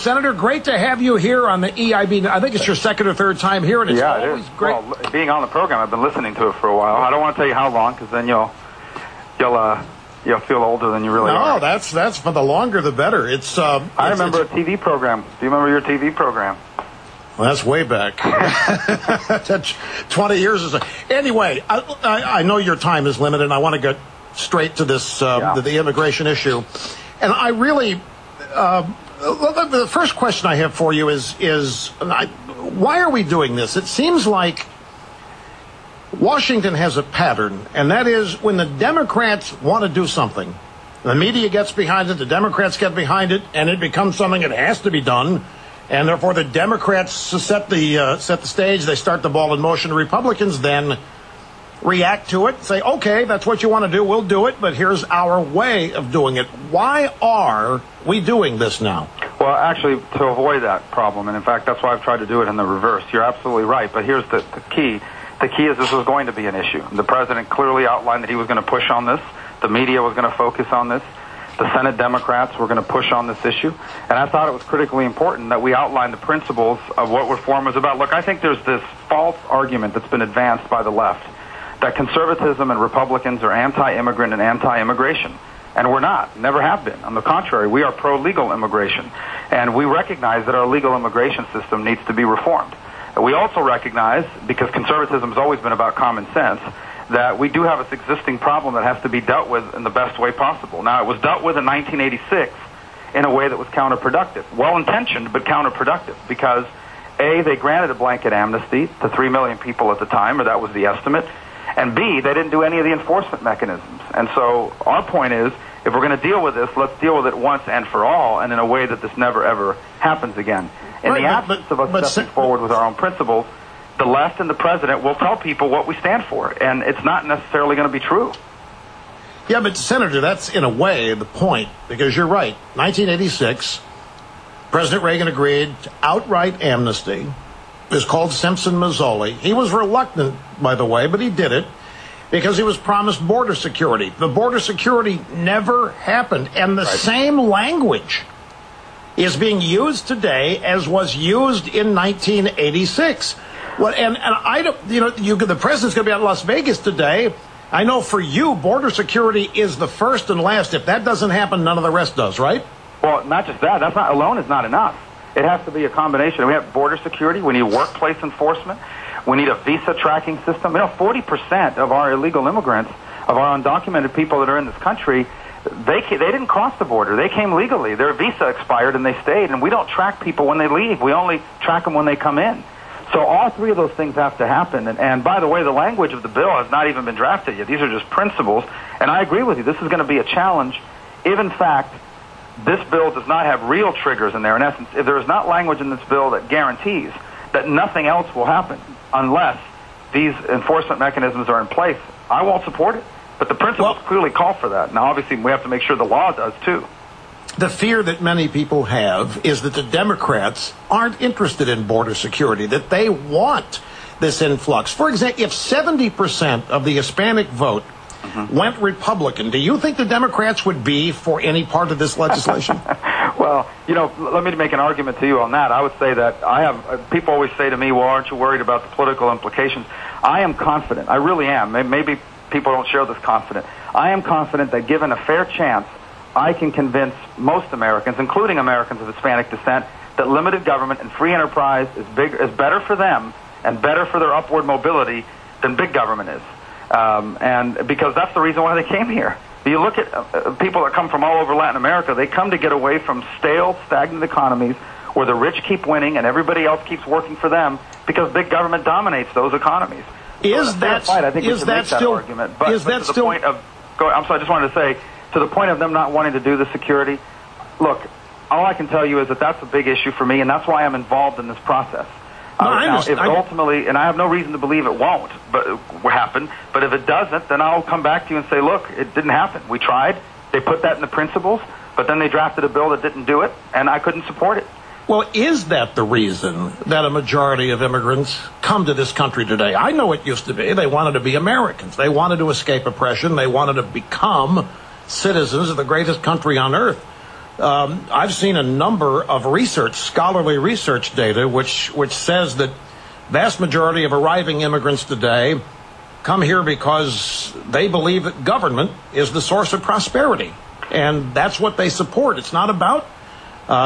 Senator, great to have you here on the EIB. I think it's your second or third time here, and it's always great. Well, being on the program, I've been listening to it for a while. I don't want to tell you how long, because then you'll feel older than you really are. No, that's for the longer the better. I remember a TV program. Do you remember your TV program? Well, that's way back. 20 years or so. Anyway, I know your time is limited, and I want to get straight to this, the immigration issue. And I really, the first question I have for you is why are we doing this? It seems like Washington has a pattern, and that is when the Democrats want to do something, the media gets behind it, the Democrats get behind it, and it becomes something that has to be done. And therefore, the Democrats set the stage. They start the ball in motion. The Republicans then react to it, say, okay, that's what you want to do. We'll do it, but here's our way of doing it. Why are we doing this now? Well, actually, to avoid that problem, and in fact, that's why I've tried to do it in the reverse. You're absolutely right, but here's the key. The key is this was going to be an issue. The president clearly outlined that he was going to push on this. The media was going to focus on this. The Senate Democrats were going to push on this issue. And I thought it was critically important that we outline the principles of what reform was about. Look, I think there's this false argument that's been advanced by the left that conservatism and Republicans are anti-immigrant and anti-immigration. And we're not, never have been. On the contrary, we are pro-legal immigration. And we recognize that our legal immigration system needs to be reformed. And we also recognize, because conservatism has always been about common sense, that we do have this existing problem that has to be dealt with in the best way possible. Now, it was dealt with in 1986 in a way that was counterproductive. Well-intentioned, but counterproductive, because, A, they granted a blanket amnesty to 3 million people at the time, or that was the estimate, and B, they didn't do any of the enforcement mechanisms. And so our point is, if we're going to deal with this, let's deal with it once and for all, and in a way that this never, ever happens again. In the absence of us stepping forward with our own principles, the left and the president will tell people what we stand for, and it's not necessarily going to be true. Yeah, but Senator, that's in a way the point, because you're right. 1986, President Reagan agreed to outright amnesty. It was called Simpson-Mazzoli. He was reluctant, by the way, but he did it because he was promised border security. The border security never happened, and the same language is being used today as was used in 1986. Well, and I don't, the president's going to be at Las Vegas today. I know for you, border security is the first and last. If that doesn't happen, none of the rest does, right? Well, not just that. That's not alone is not enough. It has to be a combination. We have border security. We need workplace enforcement. We need a visa tracking system. 40% of our illegal immigrants, of our undocumented people that are in this country, they didn't cross the border. They came legally. Their visa expired and they stayed. And we don't track people when they leave. We only track them when they come in. So all three of those things have to happen. And by the way, the language of the bill has not even been drafted yet. These are just principles. And I agree with you. This is going to be a challenge if, in fact, this bill does not have real triggers in there. In essence, if there is not language in this bill that guarantees that nothing else will happen unless these enforcement mechanisms are in place, I won't support it. But the principles clearly call for that. Now, obviously, we have to make sure the law does, too. The fear that many people have is that the Democrats aren't interested in border security, that they want this influx. For example, if 70% of the Hispanic vote went Republican, do you think the Democrats would be for any part of this legislation? Well, let me make an argument to you on that. I would say that people always say to me, well, aren't you worried about the political implications? I am confident. I really am. Maybe people don't share this confidence. I am confident that given a fair chance, I can convince most Americans, including Americans of Hispanic descent, that limited government and free enterprise is better for them and better for their upward mobility than big government is. And because that's the reason why they came here. You look at people that come from all over Latin America, they come to get away from stale, stagnant economies where the rich keep winning and everybody else keeps working for them because big government dominates those economies. Is that still argument? But to the point of, I'm sorry, I just wanted to say, to the point of them not wanting to do the security, look, all I can tell you is that that's a big issue for me, and that's why I'm involved in this process. Now, if ultimately, and I have no reason to believe it won't happen, but if it doesn't, then I'll come back to you and say, look, it didn't happen. We tried. They put that in the principles, but then they drafted a bill that didn't do it, and I couldn't support it. Well, is that the reason that a majority of immigrants come to this country today? I know it used to be. They wanted to be Americans. They wanted to escape oppression. They wanted to become citizens of the greatest country on earth. I've seen a number of scholarly research data, which says that vast majority of arriving immigrants today come here because they believe that government is the source of prosperity. And that's what they support. It's not about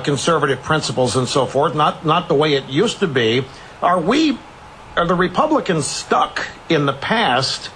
conservative principles and so forth, not the way it used to be. Are the Republicans stuck in the past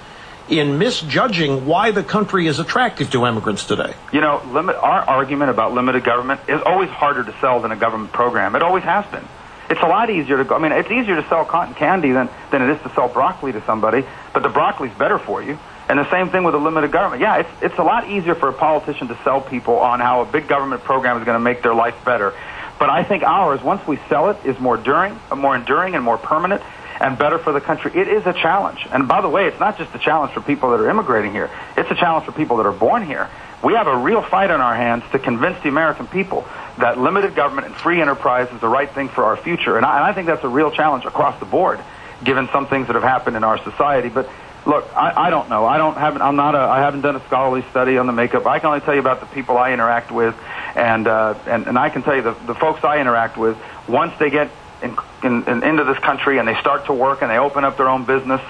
in misjudging why the country is attractive to immigrants today? You know, our argument about limited government is always harder to sell than a government program. It always has been. It's a lot easier to go. I mean, it's easier to sell cotton candy than it is to sell broccoli to somebody, but the broccoli's better for you. And the same thing with a limited government. Yeah, it's a lot easier for a politician to sell people on how a big government program is going to make their life better. But I think ours, once we sell it, is more enduring and more permanent and better for the country. It is a challenge. And by the way, it's not just a challenge for people that are immigrating here. It's a challenge for people that are born here. We have a real fight on our hands to convince the American people that limited government and free enterprise is the right thing for our future. And I think that's a real challenge across the board, given some things that have happened in our society. But look, I don't know. I haven't done a scholarly study on the makeup. I can only tell you about the people I interact with, and I can tell you the folks I interact with, once they get into this country and they start to work and they open up their own business,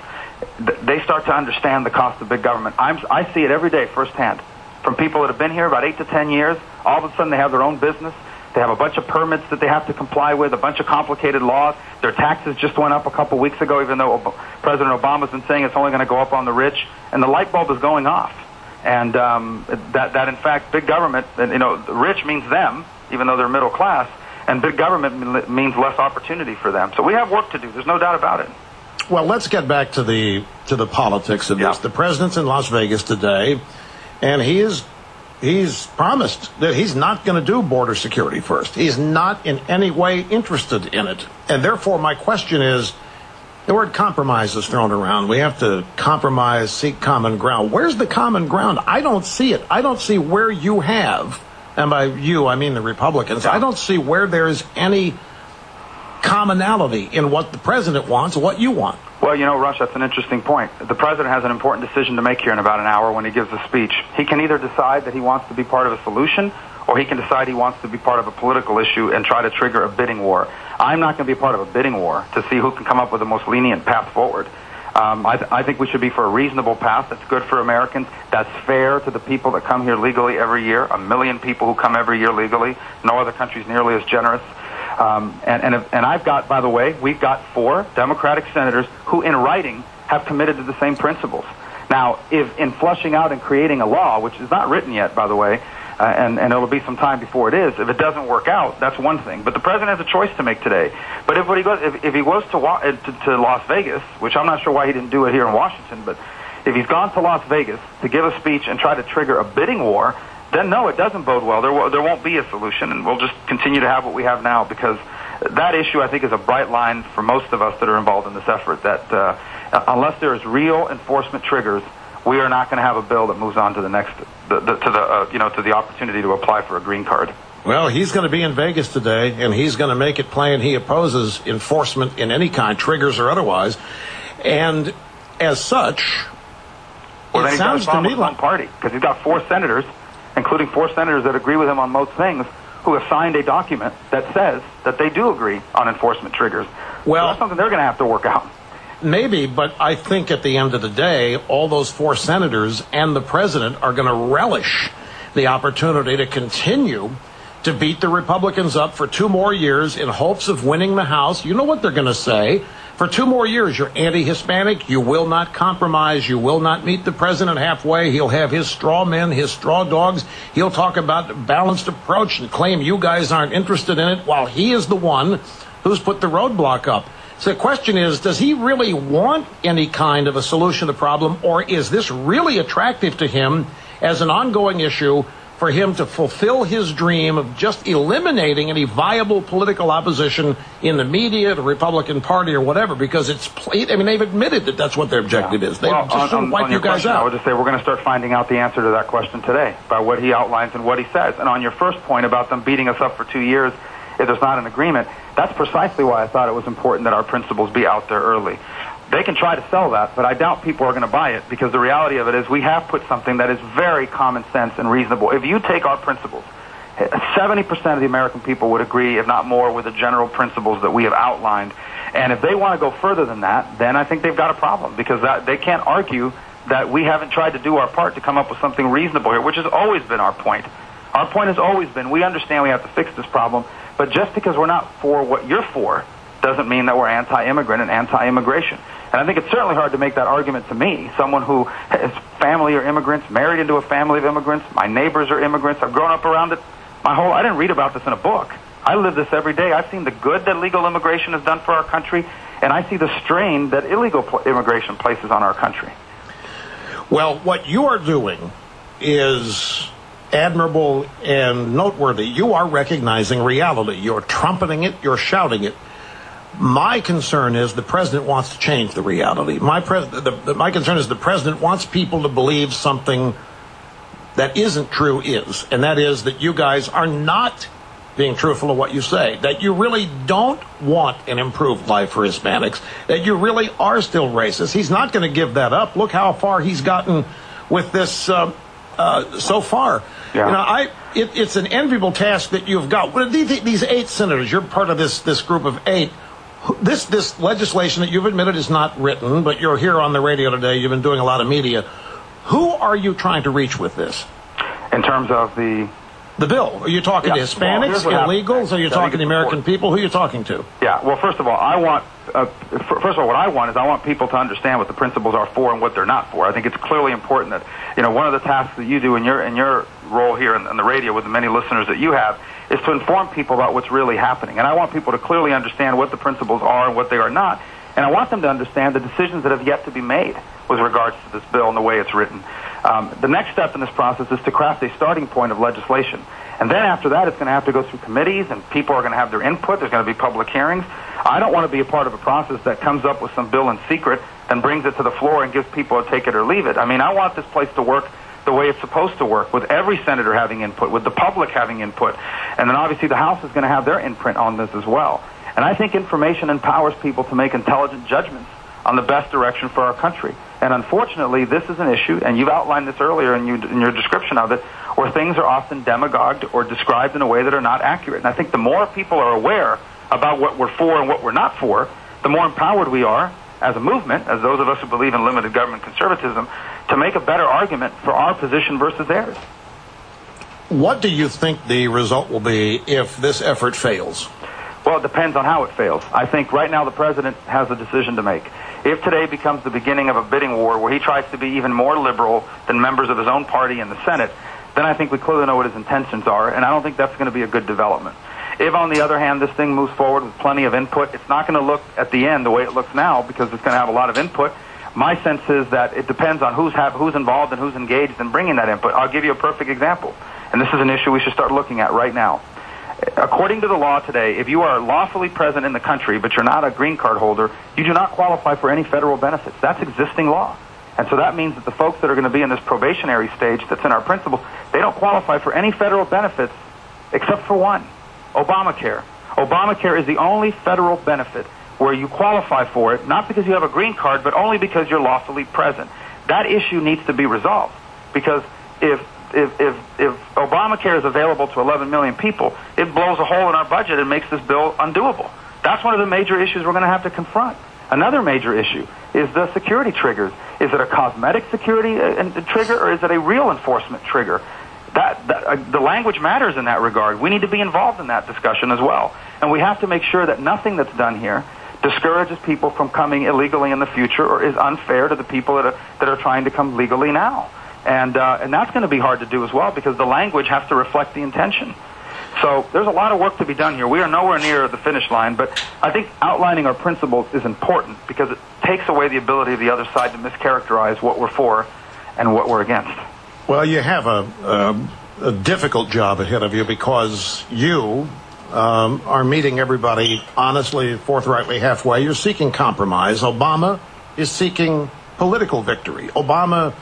they start to understand the cost of big government. I see it every day firsthand from people that have been here about 8 to 10 years. All of a sudden they have their own business. They have a bunch of permits that they have to comply with, a bunch of complicated laws. Their taxes just went up a couple weeks ago, even though President Obama's been saying it's only going to go up on the rich. And the light bulb is going off. And that in fact, big government, rich means them, even though they're middle class, and big government means less opportunity for them. So we have work to do. There's no doubt about it. Well, let's get back to the politics of this. The president's in Las Vegas today, and he's promised that he's not going to do border security first. He's not in any way interested in it. And therefore, my question is, the word compromise is thrown around. We have to compromise, seek common ground. Where's the common ground? I don't see it. I don't see where you have, and by you, I mean the Republicans, I don't see where there's any commonality in what the president wants and what you want. Well, Rush, that's an interesting point. The president has an important decision to make here in about an hour when he gives the speech. He can either decide that he wants to be part of a solution, or he can decide he wants to be part of a political issue and try to trigger a bidding war. I'm not going to be part of a bidding war to see who can come up with the most lenient path forward. I think we should be for a reasonable path that's good for Americans, that's fair to the people that come here legally every year, 1 million people who come every year legally. No other country is nearly as generous. And I've got, by the way, we've got 4 Democratic senators who, in writing, have committed to the same principles. Now, if in flushing out and creating a law, which is not written yet, by the way, and it'll be some time before it is, if it doesn't work out, that's one thing. But the president has a choice to make today. But if he goes to Las Vegas, which I'm not sure why he didn't do it here in Washington, but if he's gone to Las Vegas to give a speech and try to trigger a bidding war, then no, it doesn't bode well. There won't be a solution, and we'll just continue to have what we have now, because that issue, I think, is a bright line for most of us that are involved in this effort, that unless there is real enforcement triggers, we are not going to have a bill that moves on to the next, to the opportunity to apply for a green card. Well, he's going to be in Vegas today, and he's going to make it plain he opposes enforcement in any kind, triggers or otherwise. And as such, it sounds to me like party, because he's got 4 senators, including 4 senators that agree with him on most things, who have signed a document that says that they do agree on enforcement triggers. Well, so that's something they're going to have to work out. Maybe, but I think at the end of the day, all those 4 senators and the president are going to relish the opportunity to continue to beat the Republicans up for 2 more years in hopes of winning the House. You know what they're going to say. For 2 more years, you're anti-Hispanic. You will not compromise. You will not meet the president halfway. He'll have his straw men, his straw dogs. He'll talk about a balanced approach and claim you guys aren't interested in it, while he is the one who's put the roadblock up. So the question is, does he really want any kind of a solution to the problem, or is this really attractive to him as an ongoing issue for him to fulfill his dream of just eliminating any viable political opposition in the media, the Republican Party, or whatever? Because they've admitted that that's what their objective is. They just wipe you guys out. I would just say we're going to start finding out the answer to that question today by what he outlines and what he says. And on your first point about them beating us up for 2 years if there's not an agreement, that's precisely why I thought it was important that our principles be out there early. They can try to sell that, but I doubt people are going to buy it, because the reality of it is we have put something that is very common sense and reasonable. If you take our principles 70% of the American people would agree, if not more, with the general principles that we have outlined. And if they want to go further than that, then I think they've got a problem, because they can't argue that we haven't tried to do our part to come up with something reasonable here, which has always been our point. Our point has always been, we understand we have to fix this problem, but just because we're not for what you're for doesn't mean that we're anti-immigrant and anti-immigration. And I think it's certainly hard to make that argument to me, someone who has family or immigrants, married into a family of immigrants. My neighbors are immigrants. I've grown up around it I didn't read about this in a book. I live this every day. I've seen the good that legal immigration has done for our country, and I see the strain that illegal immigration places on our country. Well, what you are doing is admirable and noteworthy. You are recognizing reality. You're trumpeting it. You're shouting it. My concern is the president wants to change the reality. My concern is the president wants people to believe something that isn't true and that is that you guys are not being truthful of what you say, that you really don't want an improved life for Hispanics, that you really are still racist. He's not going to give that up. Look how far he's gotten with this so far. Yeah. It's an enviable task that you've got. These 8 senators, you're part of this group of 8. This legislation that you've admitted is not written, but you're here on the radio today, you've been doing a lot of media. Who are you trying to reach with this? In terms of the bill? Are you talking to Hispanics, illegals? Are you talking to American people? Who are you talking to? Yeah, well, first of all, what I want is I want people to understand what the principles are for and what they're not for. I think it's clearly important that, one of the tasks that you do in your role here on the radio with the many listeners that you have is to inform people about what's really happening. And I want people to clearly understand what the principles are and what they are not. And I want them to understand the decisions that have yet to be made with regards to this bill and the way it's written. The next step in this process is to craft a starting point of legislation. And then after that, it's going to have to go through committees, and people are going to have their input. There's going to be public hearings. I don't want to be a part of a process that comes up with some bill in secret and brings it to the floor and gives people a take it or leave it. I mean, I want this place to work the way it's supposed to work, with every senator having input, with the public having input. And then obviously the House is going to have their imprint on this as well. And I think information empowers people to make intelligent judgments on the best direction for our country. And unfortunately, this is an issue, and you've outlined this earlier in your description of it, where things are often demagogued or described in a way that are not accurate. And I think the more people are aware about what we're for and what we're not for, the more empowered we are as a movement, as those of us who believe in limited government conservatism, to make a better argument for our position versus theirs. What do you think the result will be if this effort fails? Well, it depends on how it fails. I think right now the president has a decision to make. If today becomes the beginning of a bidding war where he tries to be even more liberal than members of his own party in the Senate, then I think we clearly know what his intentions are, and I don't think that's going to be a good development. If, on the other hand, this thing moves forward with plenty of input, it's not going to look at the end the way it looks now, because it's going to have a lot of input. My sense is that it depends on who's involved and who's engaged in bringing that input. I'll give you a perfect example, and this is an issue we should start looking at right now. According to the law today, if you are lawfully present in the country, but you're not a green card holder, you do not qualify for any federal benefits. That's existing law. And so that means that the folks that are going to be in this probationary stage that's in our principles, they don't qualify for any federal benefits except for one, Obamacare. Obamacare is the only federal benefit where you qualify for it, not because you have a green card, but only because you're lawfully present. That issue needs to be resolved, because if Obamacare is available to 11 million people, it blows a hole in our budget and makes this bill undoable. That's one of the major issues we're going to have to confront. Another major issue is the security triggers. Is it a cosmetic security trigger, or is it a real enforcement trigger? The language matters in that regard. We need to be involved in that discussion as well. And we have to make sure that nothing that's done here discourages people from coming illegally in the future or is unfair to the people that are trying to come legally now. And that's going to be hard to do as well, because the language has to reflect the intention. So there's a lot of work to be done here. We are nowhere near the finish line, but I think outlining our principles is important, because it takes away the ability of the other side to mischaracterize what we're for and what we're against. Well, you have a difficult job ahead of you, because you are meeting everybody honestly, forthrightly, halfway. You're seeking compromise. Obama is seeking political victory. Obama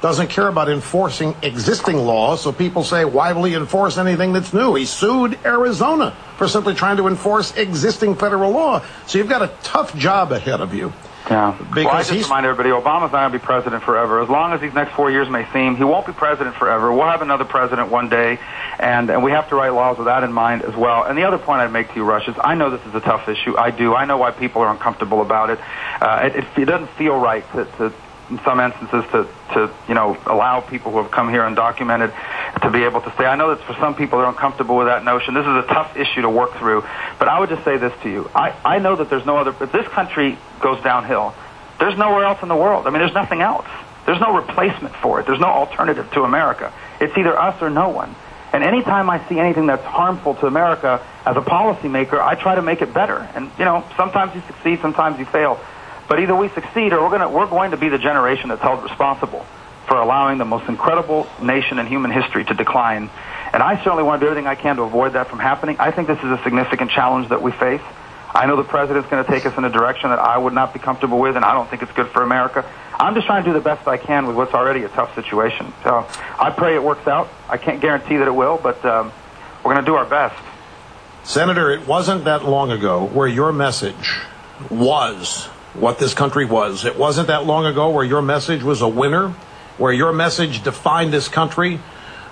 doesn't care about enforcing existing laws, so people say, why will he enforce anything that's new? He sued Arizona for simply trying to enforce existing federal law. So you've got a tough job ahead of you. Yeah. Because well, I just remind everybody, Obama's not going to be president forever. As long as these next 4 years may seem, he won't be president forever. We'll have another president one day, and we have to write laws with that in mind as well. And the other point I'd make to you, Rush, is I know this is a tough issue. I do. I know why people are uncomfortable about it. It doesn't feel right to in some instances, to allow people who have come here undocumented to be able to stay. I know that for some people they're uncomfortable with that notion. This is a tough issue to work through. But I would just say this to you. I know that there's no other... If this country goes downhill, there's nowhere else in the world. I mean, there's nothing else. There's no replacement for it. There's no alternative to America. It's either us or no one. And anytime I see anything that's harmful to America, as a policymaker, I try to make it better. And, sometimes you succeed, sometimes you fail. But either we succeed or we're going to be the generation that's held responsible for allowing the most incredible nation in human history to decline. And I certainly want to do everything I can to avoid that from happening. I think this is a significant challenge that we face. I know the president's going to take us in a direction that I would not be comfortable with, and I don't think it's good for America. I'm just trying to do the best I can with what's already a tough situation. So I pray it works out. I can't guarantee that it will, but we're going to do our best. Senator, it wasn't that long ago where your message was what this country was. It wasn't that long ago where your message was a winner, where your message defined this country,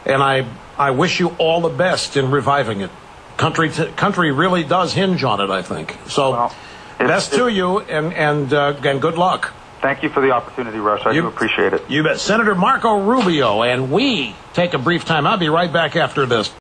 and I wish you all the best in reviving it. Country really does hinge on it, I think. So, best to you, and good luck. Thank you for the opportunity, Rush. I do appreciate it. You bet. Senator Marco Rubio, and we take a brief time. I'll be right back after this.